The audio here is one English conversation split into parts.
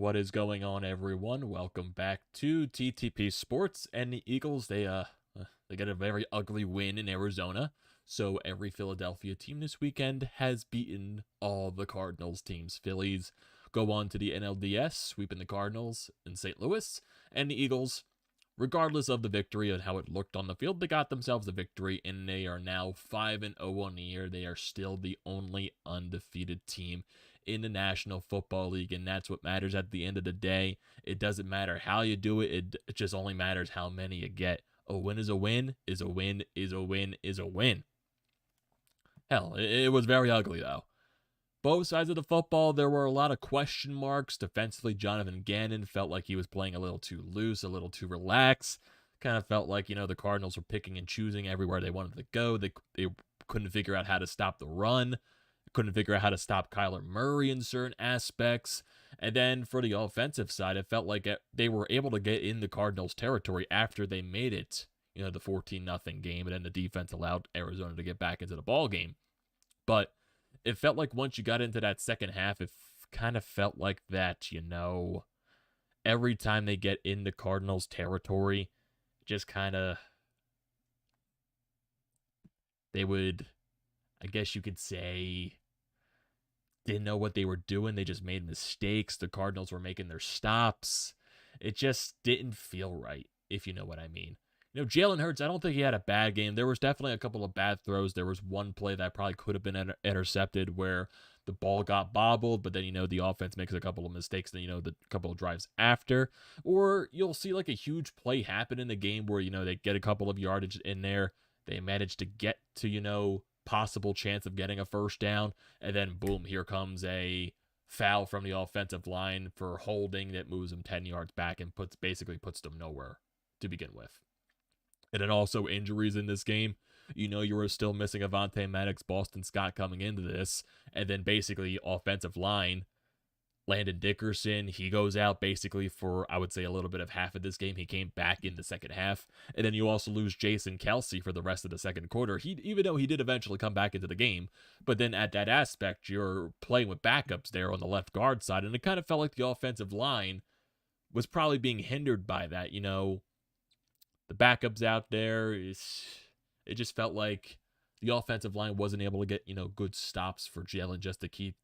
What is going on, everyone? Welcome back to TTP Sports. And the Eagles, they get a very ugly win in Arizona. So every Philadelphia team this weekend has beaten all the Cardinals teams. Phillies go on to the NLDS, sweeping the Cardinals in St. Louis, and the Eagles, regardless of the victory and how it looked on the field, they got themselves a victory, and they are now 5-0 on the year. They are still the only undefeated team in the National Football League, and that's what matters at the end of the day. It doesn't matter how you do it. It just only matters how many you get. A win is a win, is a win, is a win, is a win. Hell, it was very ugly, though. Both sides of the football, there were a lot of question marks. Defensively, Jonathan Gannon felt like he was playing a little too loose, a little too relaxed. Kind of felt like, the Cardinals were picking and choosing everywhere they wanted to go. They couldn't figure out how to stop the run. Couldn't figure out how to stop Kyler Murray in certain aspects. And then for the offensive side, it felt like they were able to get in the Cardinals' territory after they made it, the 14-0 game, and then the defense allowed Arizona to get back into the ball game. But it felt like once you got into that second half, it kind of felt like that, every time they get in the Cardinals' territory, just kind of, they would, I guess you could say, didn't know what they were doing. They just made mistakes. The Cardinals were making their stops. It just didn't feel right, if you know what I mean. Jalen Hurts, I don't think he had a bad game. There was definitely a couple of bad throws. There was one play that probably could have been intercepted where the ball got bobbled, but then, the offense makes a couple of mistakes, then, the couple of drives after. Or you'll see like a huge play happen in the game where, they get a couple of yardage in there. They manage to get to, possible chance of getting a first down, and then boom, here comes a foul from the offensive line for holding that moves them 10 yards back and basically puts them nowhere to begin with. And then also injuries in this game. You were still missing Avonte Maddox, Boston Scott coming into this, and then basically offensive line, Landon Dickerson, he goes out basically for, I would say, a little bit of half of this game. He came back in the second half. And then you also lose Jason Kelce for the rest of the second quarter. Even though he did eventually come back into the game. But then at that aspect, you're playing with backups there on the left guard side. And it kind of felt like the offensive line was probably being hindered by that. The backups out there, it just felt like the offensive line wasn't able to get, good stops for Jalen just to keep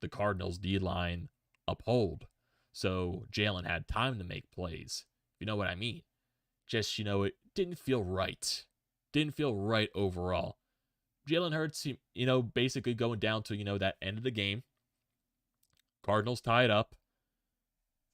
the Cardinals' D-line uphold. So Jalen had time to make plays. You know what I mean? Just, it didn't feel right. Didn't feel right overall. Jalen Hurts, basically going down to, that end of the game. Cardinals tie it up.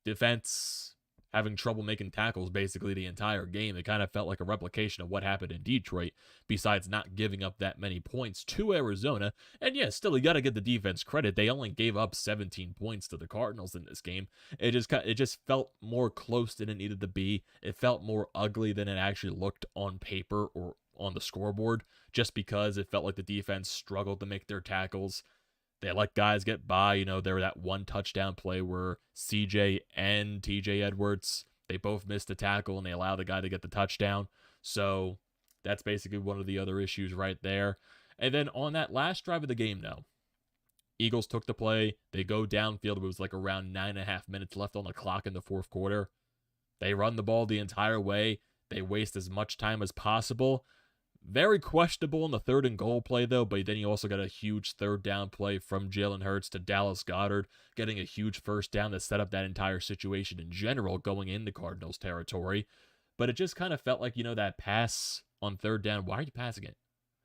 Defense having trouble making tackles basically the entire game. It kind of felt like a replication of what happened in Detroit, besides not giving up that many points to Arizona. And yeah, still, you got to give the defense credit. They only gave up 17 points to the Cardinals in this game. It just felt more close than it needed to be. It felt more ugly than it actually looked on paper or on the scoreboard, just because it felt like the defense struggled to make their tackles. They let guys get by. There were that one touchdown play where CJ and TJ Edwards, they both missed a tackle and they allowed the guy to get the touchdown. So that's basically one of the other issues right there. And then on that last drive of the game, though, Eagles took the play. They go downfield. It was like around 9.5 minutes left on the clock in the fourth quarter. They run the ball the entire way. They waste as much time as possible. Very questionable in the 3rd and goal play, though, but then you also got a huge 3rd down play from Jalen Hurts to Dallas Goedert, getting a huge first down to set up that entire situation in general going into Cardinals territory. But it just kind of felt like, that pass on 3rd down, why are you passing it?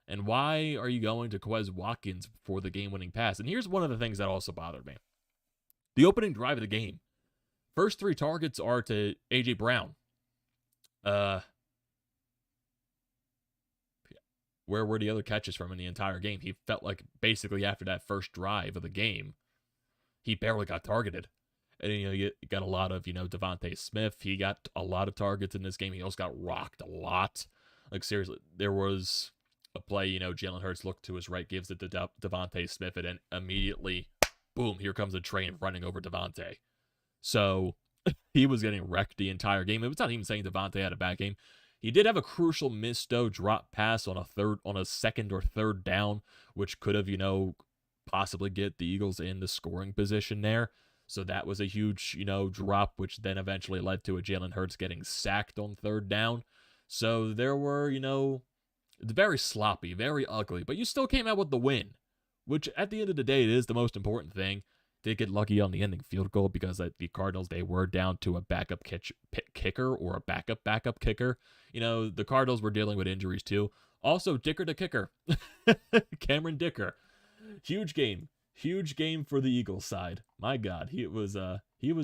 And why are you going to Quez Watkins for the game-winning pass? And here's one of the things that also bothered me. The opening drive of the game, first 3 targets are to A.J. Brown. Where were the other catches from in the entire game? He felt like basically after that first drive of the game, he barely got targeted. And, you got a lot of, Devontae Smith. He got a lot of targets in this game. He also got rocked a lot. Like, seriously, there was a play, Jalen Hurts looked to his right, gives it to Devontae Smith, and then immediately, boom, here comes a train running over Devontae. So he was getting wrecked the entire game. It was not even saying Devontae had a bad game. He did have a crucial missed drop pass on a 2nd or 3rd down, which could have, possibly get the Eagles in the scoring position there. So that was a huge, drop, which then eventually led to a Jalen Hurts getting sacked on third down. So there were, very sloppy, very ugly, but you still came out with the win, which at the end of the day, it is the most important thing. Did get lucky on the ending field goal because the Cardinals, they were down to a backup kicker or a backup kicker. The Cardinals were dealing with injuries too. Also, Dicker the kicker, Cameron Dicker. Huge game. Huge game for the Eagles side. My God, he was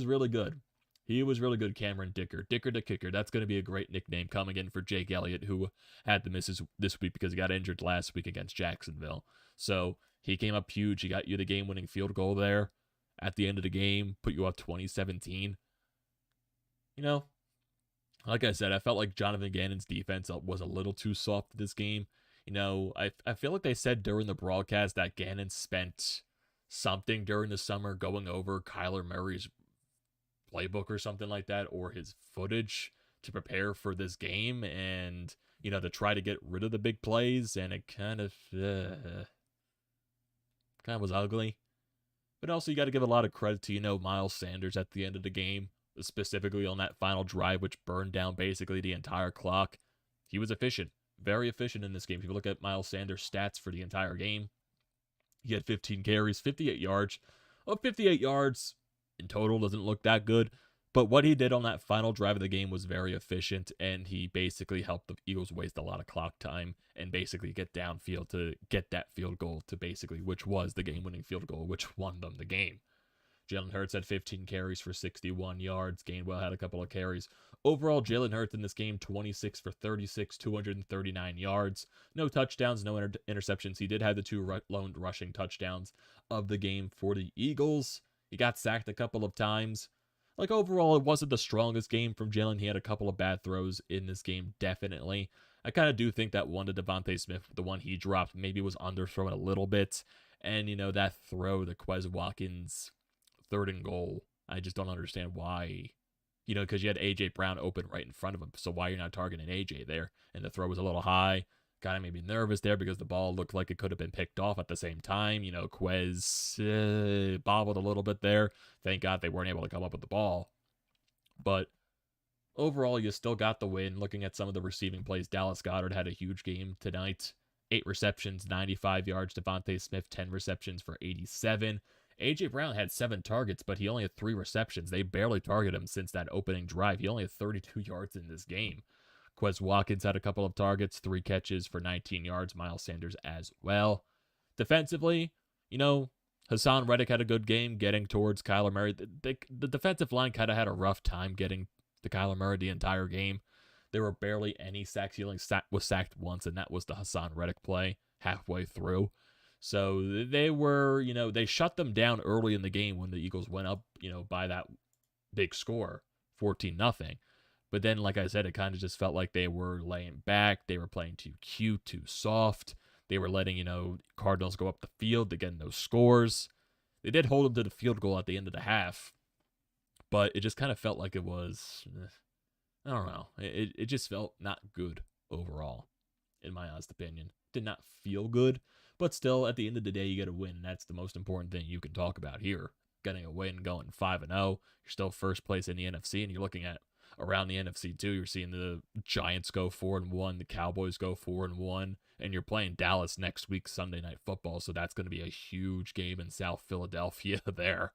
really good. He was really good, Cameron Dicker. Dicker the kicker. That's going to be a great nickname coming in for Jake Elliott, who had the misses this week because he got injured last week against Jacksonville. So he came up huge. He got you the game-winning field goal there at the end of the game, put you up 2017. Like I said, I felt like Jonathan Gannon's defense was a little too soft this game. I feel like they said during the broadcast that Gannon spent something during the summer going over Kyler Murray's playbook or something like that, or his footage to prepare for this game and, to try to get rid of the big plays, and it kind of was ugly. But also, you got to give a lot of credit to, Miles Sanders at the end of the game, specifically on that final drive, which burned down basically the entire clock. He was efficient, very efficient in this game. If you look at Miles Sanders' stats for the entire game, he had 15 carries, 58 yards. Well, 58 yards in total doesn't look that good, but what he did on that final drive of the game was very efficient, and he basically helped the Eagles waste a lot of clock time and basically get downfield to get that field goal to basically, which was the game-winning field goal, which won them the game. Jalen Hurts had 15 carries for 61 yards. Gainwell had a couple of carries. Overall, Jalen Hurts in this game, 26 for 36, 239 yards. No touchdowns, no interceptions. He did have the two lone rushing touchdowns of the game for the Eagles. He got sacked a couple of times. Overall, it wasn't the strongest game from Jalen. He had a couple of bad throws in this game, definitely. I kind of do think that one to Devontae Smith, the one he dropped, maybe was underthrown a little bit. And, that throw, the Quez Watkins 3rd and goal, I just don't understand why. Because you had A.J. Brown open right in front of him. So why you're not targeting A.J. there? And the throw was a little high. Kind of made me nervous there because the ball looked like it could have been picked off at the same time. Quez bobbled a little bit there. Thank God they weren't able to come up with the ball. But overall, you still got the win. Looking at some of the receiving plays, Dallas Goedert had a huge game tonight. 8 receptions, 95 yards. Devontae Smith, 10 receptions for 87. A.J. Brown had 7 targets, but he only had 3 receptions. They barely targeted him since that opening drive. He only had 32 yards in this game. Quez Watkins had a couple of targets, 3 catches for 19 yards. Miles Sanders as well. Defensively, Hassan Reddick had a good game getting towards Kyler Murray. The defensive line kind of had a rough time getting to Kyler Murray the entire game. There were barely any sacks. He only was sacked once, and that was the Hassan Reddick play halfway through. So they were, they shut them down early in the game when the Eagles went up, by that big score, 14-0. But then, like I said, it kind of just felt like they were laying back. They were playing too cute, too soft. They were letting, Cardinals go up the field to get those scores. They did hold them to the field goal at the end of the half. But it just kind of felt like it was, I don't know. It just felt not good overall, in my honest opinion. Did not feel good. But still, at the end of the day, you get a win. And that's the most important thing you can talk about here. Getting a win, going 5-0. You're still first place in the NFC, and you're looking at around the NFC too. You're seeing the Giants go 4-1, the Cowboys go 4-1, and you're playing Dallas next week, Sunday Night Football. So that's going to be a huge game in South Philadelphia there.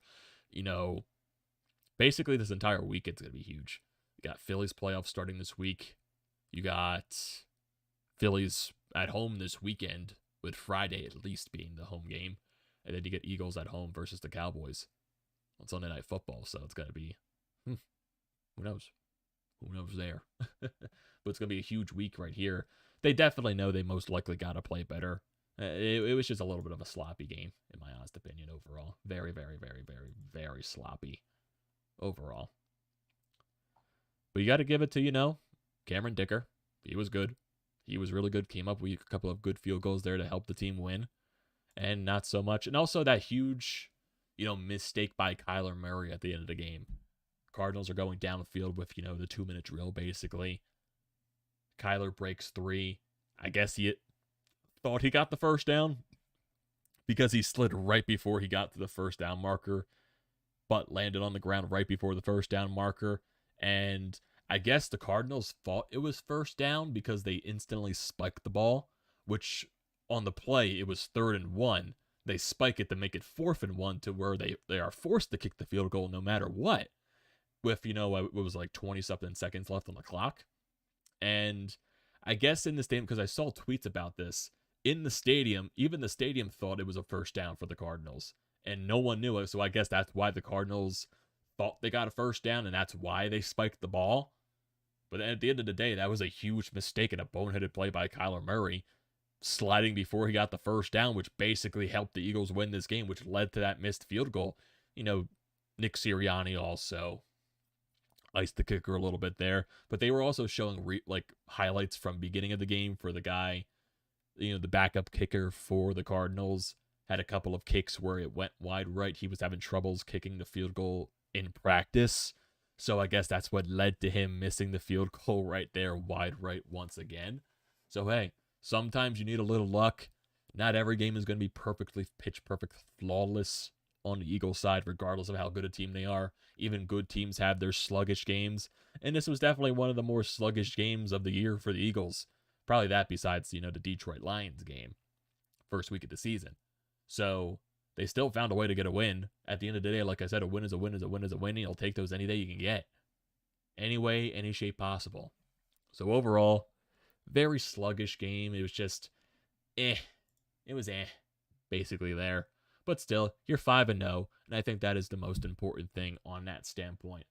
Basically this entire weekend's going to be huge. You got Phillies playoffs starting this week. You got Phillies at home this weekend, with Friday at least being the home game. And then you get Eagles at home versus the Cowboys on Sunday Night Football. So it's going to be, who knows? Who knows there? But it's going to be a huge week right here. They definitely know they most likely got to play better. It was just a little bit of a sloppy game, in my honest opinion, overall. Very, very, very, very, very sloppy overall. But you got to give it to, Cameron Dicker. He was good. He was really good. Came up with a couple of good field goals there to help the team win. And not so much. And also that huge, mistake by Kyler Murray at the end of the game. Cardinals are going down the field with, the 2-minute drill, basically. Kyler breaks 3. I guess he thought he got the first down because he slid right before he got to the first down marker. but landed on the ground right before the first down marker. And I guess the Cardinals thought it was first down because they instantly spiked the ball, which on the play, it was 3rd and 1. They spike it to make it 4th and 1 to where they are forced to kick the field goal no matter what. With, it was like 20-something seconds left on the clock. And I guess in the stadium, because I saw tweets about this, in the stadium, even the stadium thought it was a first down for the Cardinals. And no one knew it, so I guess that's why the Cardinals thought they got a first down, and that's why they spiked the ball. But at the end of the day, that was a huge mistake and a boneheaded play by Kyler Murray, sliding before he got the first down, which basically helped the Eagles win this game, which led to that missed field goal. Nick Sirianni also iced the kicker a little bit there, but they were also showing highlights from beginning of the game for the guy, the backup kicker for the Cardinals. Had a couple of kicks where it went wide right. He was having troubles kicking the field goal in practice. So I guess that's what led to him missing the field goal right there, wide right once again. So hey, sometimes you need a little luck. Not every game is going to be perfectly pitch perfect, flawless on the Eagles side, regardless of how good a team they are. Even good teams have their sluggish games. And this was definitely one of the more sluggish games of the year for the Eagles. Probably that besides, the Detroit Lions game. First week of the season. So they still found a way to get a win. At the end of the day, like I said, a win is a win is a win is a win. And you'll take those any day you can get. Any way, any shape possible. So overall, very sluggish game. It was just, It was basically there. But still, you're 5-0, and I think that is the most important thing on that standpoint.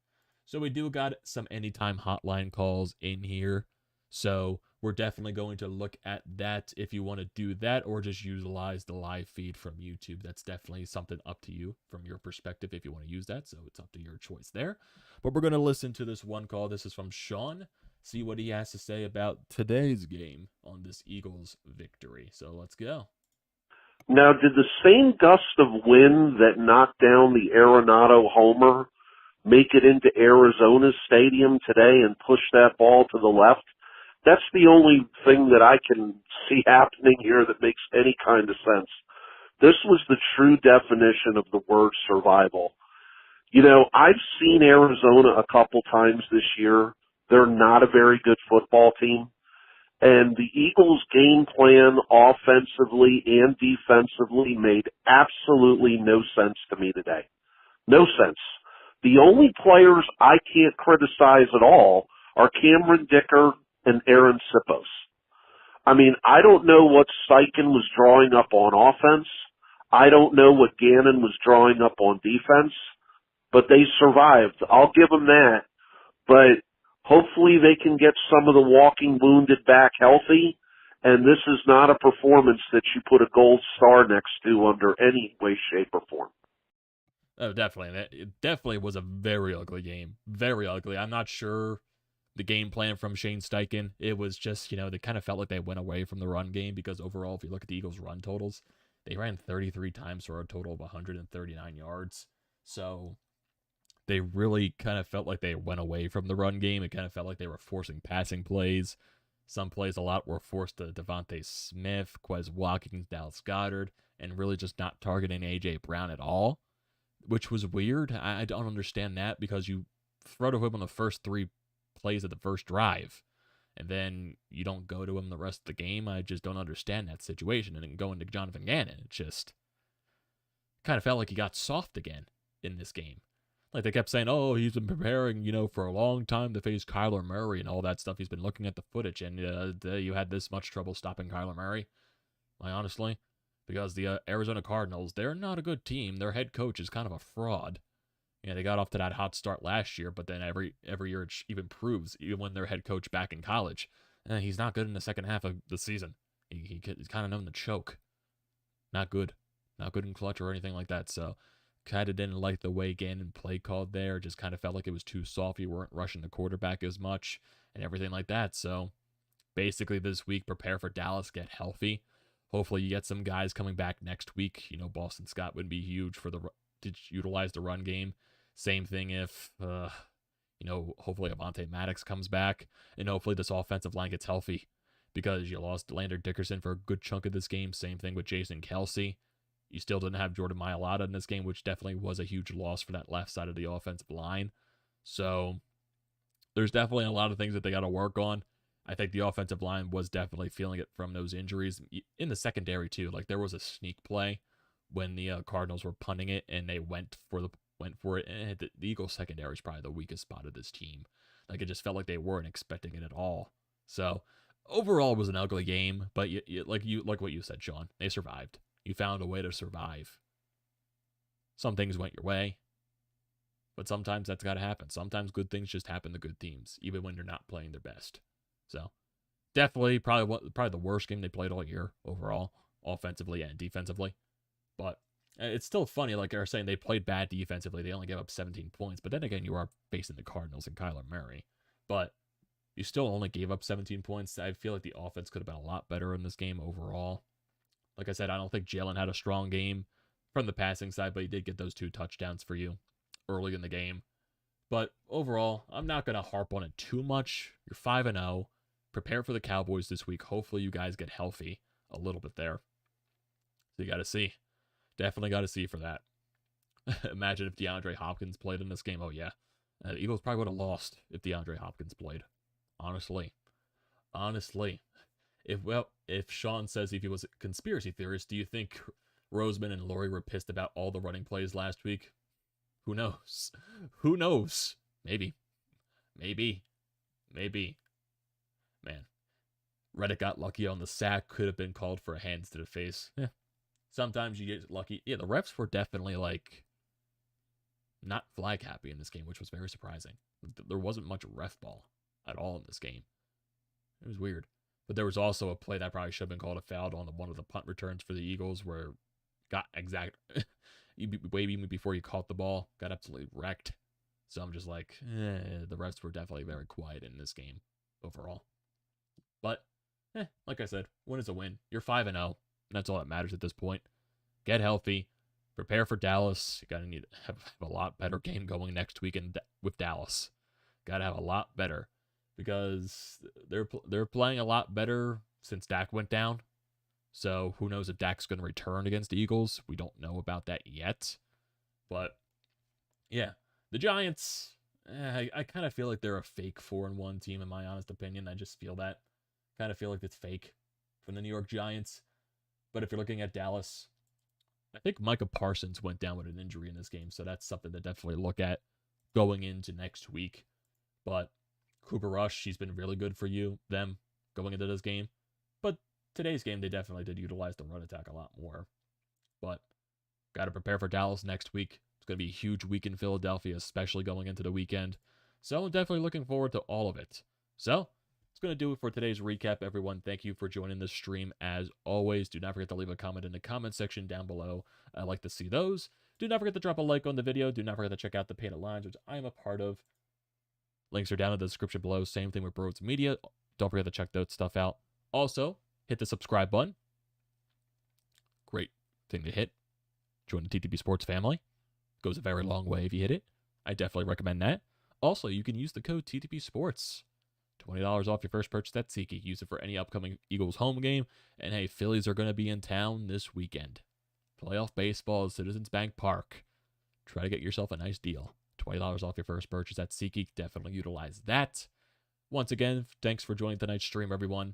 So we do got some anytime hotline calls in here. So we're definitely going to look at that if you want to do that, or just utilize the live feed from YouTube. That's definitely something up to you from your perspective if you want to use that. So it's up to your choice there. But we're going to listen to this one call. This is from Sean. See what he has to say about today's game on this Eagles victory. So let's go. Now, did the same gust of wind that knocked down the Arenado homer make it into Arizona's stadium today and push that ball to the left? That's the only thing that I can see happening here that makes any kind of sense. This was the true definition of the word survival. I've seen Arizona a couple times this year. They're not a very good football team. And the Eagles' game plan offensively and defensively made absolutely no sense to me today. No sense. The only players I can't criticize at all are Cameron Dicker and Aaron Sippos. I mean, I don't know what Steichen was drawing up on offense. I don't know what Gannon was drawing up on defense. But they survived. I'll give them that. But hopefully they can get some of the walking wounded back healthy, and this is not a performance that you put a gold star next to under any way, shape, or form. Oh, definitely. It definitely was a very ugly game. Very ugly. I'm not sure the game plan from Shane Steichen. It was just, they kind of felt like they went away from the run game because overall, if you look at the Eagles' run totals, they ran 33 times for a total of 139 yards. So they really kind of felt like they went away from the run game. It kind of felt like they were forcing passing plays. Some plays a lot were forced to Devontae Smith, Quez Watkins, Dallas Goedert, and really just not targeting A.J. Brown at all, which was weird. I don't understand that because you throw to him on the first 3 plays of the first drive, and then you don't go to him the rest of the game. I just don't understand that situation. And then going to Jonathan Gannon, it just kind of felt like he got soft again in this game. Like they kept saying, oh, he's been preparing, for a long time to face Kyler Murray and all that stuff. He's been looking at the footage, and you had this much trouble stopping Kyler Murray. Like, honestly, because the Arizona Cardinals, they're not a good team. Their head coach is kind of a fraud. They got off to that hot start last year, but then every year it even proves, even when their head coach back in college, he's not good in the second half of the season. He's kind of known to choke. Not good. Not good in clutch or anything like that, so kind of didn't like the way Gannon play called there. Just kind of felt like it was too soft. You weren't rushing the quarterback as much and everything like that. So basically this week, prepare for Dallas, get healthy. Hopefully you get some guys coming back next week. Boston Scott would be huge to utilize the run game. Same thing if, hopefully Avonte Maddox comes back, and hopefully this offensive line gets healthy because you lost Landon Dickerson for a good chunk of this game. Same thing with Jason Kelce. You still didn't have Jordan Mailata in this game, which definitely was a huge loss for that left side of the offensive line. So there's definitely a lot of things that they got to work on. I think the offensive line was definitely feeling it from those injuries. In the secondary, too, like there was a sneak play when the Cardinals were punting it, and they went for it. And the Eagles secondary is probably the weakest spot of this team. Like it just felt like they weren't expecting it at all. So overall, it was an ugly game. But like what you said, Sean, they survived. You found a way to survive. Some things went your way, but sometimes that's got to happen. Sometimes good things just happen to good teams, even when they're not playing their best. So definitely probably the worst game they played all year overall, offensively and defensively. But it's still funny, like they're saying they played bad defensively. They only gave up 17 points. But then again, you are facing the Cardinals and Kyler Murray. But you still only gave up 17 points. I feel like the offense could have been a lot better in this game overall. Like I said, I don't think Jalen had a strong game from the passing side, but he did get those 2 touchdowns for you early in the game. But overall, I'm not going to harp on it too much. You're 5-0. Prepare for the Cowboys this week. Hopefully you guys get healthy a little bit there. So you got to see. Definitely got to see for that. Imagine if DeAndre Hopkins played in this game. Oh, yeah. The Eagles probably would have lost if DeAndre Hopkins played. Honestly. If Sean says if he was a conspiracy theorist, do you think Roseman and Laurie were pissed about all the running plays last week? Who knows? Who knows? Maybe. Man. Reddick got lucky on the sack. Could have been called for a hands to the face. Yeah. Sometimes you get lucky. Yeah, the refs were definitely not flag happy in this game, which was very surprising. There wasn't much ref ball at all in this game. It was weird. But there was also a play that probably should have been called a foul on one of the punt returns for the Eagles where got exact way before you caught the ball, got absolutely wrecked. So I'm just like, the refs were definitely very quiet in this game overall. But, like I said, win is a win. You're 5-0. That's all that matters at this point. Get healthy. Prepare for Dallas. You got to need to have a lot better game going next week with Dallas. Got to have a lot better because they're playing a lot better since Dak went down. So who knows if Dak's going to return against the Eagles. We don't know about that yet. But, yeah, the Giants, I kind of feel like they're a fake 4-1 team in my honest opinion. I just feel that. Kind of feel like it's fake from the New York Giants. But if you're looking at Dallas, I think Micah Parsons went down with an injury in this game, so that's something to definitely look at going into next week. But Cooper Rush, he's been really good for them going into this game. But today's game, they definitely did utilize the run attack a lot more. But got to prepare for Dallas next week. It's going to be a huge week in Philadelphia, especially going into the weekend. So definitely looking forward to all of it. So it's going to do it for today's recap, everyone. Thank you for joining this stream. As always, do not forget to leave a comment in the comment section down below. I like to see those. Do not forget to drop a like on the video. Do not forget to check out the Painted Lines, which I am a part of. Links are down in the description below. Same thing with BrodesMedia. Don't forget to check that stuff out. Also, hit the subscribe button. Great thing to hit. Join the TTP Sports family. Goes a very long way if you hit it. I definitely recommend that. Also, you can use the code TTP Sports. $20 off your first purchase at SeatGeek. Use it for any upcoming Eagles home game. And hey, Phillies are going to be in town this weekend. Playoff baseball at Citizens Bank Park. Try to get yourself a nice deal. $20 off your first purchase at SeatGeek. Definitely utilize that. Once again, thanks for joining tonight's stream, everyone.